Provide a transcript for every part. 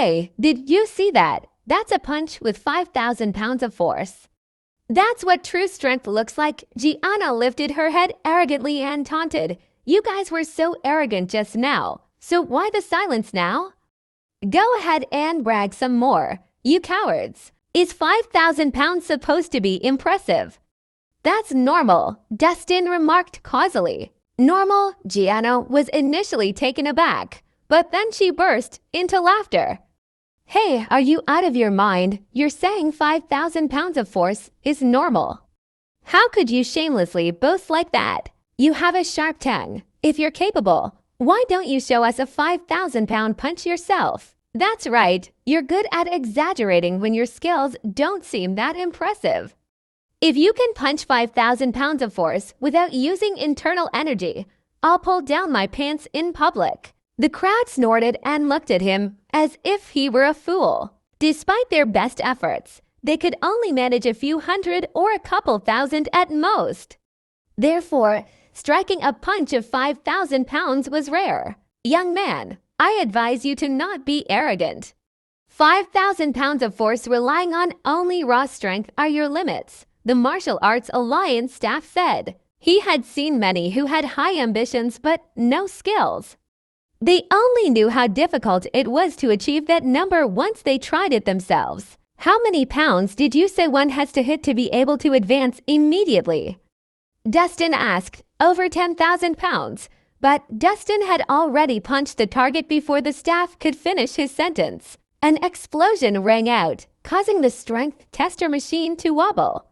Hey, did you see that? That's a punch with 5,000 pounds of force. That's what true strength looks like. Gianna lifted her head arrogantly and taunted. You guys were so arrogant just now. So why the silence now? Go ahead and brag some more, you cowards. Is 5,000 pounds supposed to be impressive? That's normal, Dustin remarked causally. Normal? Gianna was initially taken aback, but then she burst into laughter. Hey, are you out of your mind? You're saying 5,000 pounds of force is normal. How could you shamelessly boast like that? You have a sharp tongue. If you're capable, why don't you show us a 5,000-pound punch yourself? That's right, you're good at exaggerating when your skills don't seem that impressive. If you can punch 5,000 pounds of force without using internal energy, I'll pull down my pants in public. The crowd snorted and looked at him as if he were a fool. Despite their best efforts, they could only manage a few hundred or a couple thousand at most. Therefore, striking a punch of 5,000 pounds was rare. Young man, I advise you to not be arrogant. 5,000 pounds of force relying on only raw strength are your limits, the Martial Arts Alliance staff said. He had seen many who had high ambitions but no skills. They only knew how difficult it was to achieve that number once they tried it themselves. How many pounds did you say one has to hit to be able to advance immediately? Dustin asked. Over 10,000 pounds. But Dustin had already punched the target before the staff could finish his sentence. An explosion rang out, causing the strength tester machine to wobble.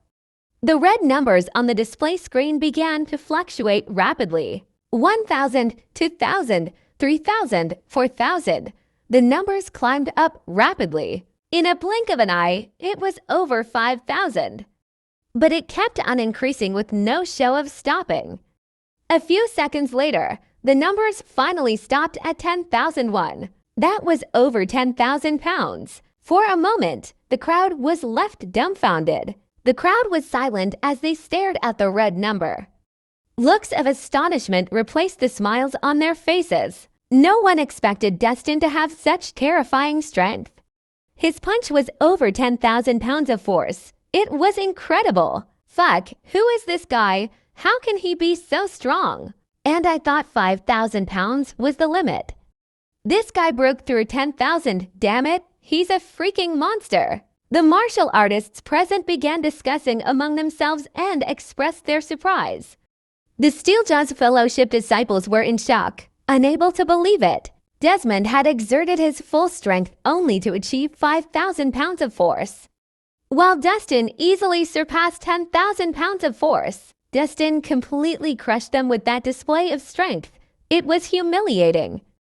The red numbers on the display screen began to fluctuate rapidly. 1,000, 2,000, 3,000, 4,000. The numbers climbed up rapidly. In a blink of an eye, it was over 5,000. But it kept on increasing with no show of stopping. A few seconds later, the numbers finally stopped at 10,001. That was over 10,000 pounds. For a moment, the crowd was left dumbfounded. The crowd was silent as they stared at the red number. Looks of astonishment replaced the smiles on their faces. No one expected Dustin to have such terrifying strength. His punch was over 10,000 pounds of force. It was incredible. Fuck, who is this guy? How can he be so strong? And I thought 5,000 pounds was the limit. This guy broke through 10,000, damn it. He's a freaking monster. The martial artists present began discussing among themselves and expressed their surprise. The Steeljaws Fellowship disciples were in shock, unable to believe it. Desmond had exerted his full strength only to achieve 5,000 pounds of force. While Dustin easily surpassed 10,000 pounds of force, Dustin completely crushed them with that display of strength. It was humiliating.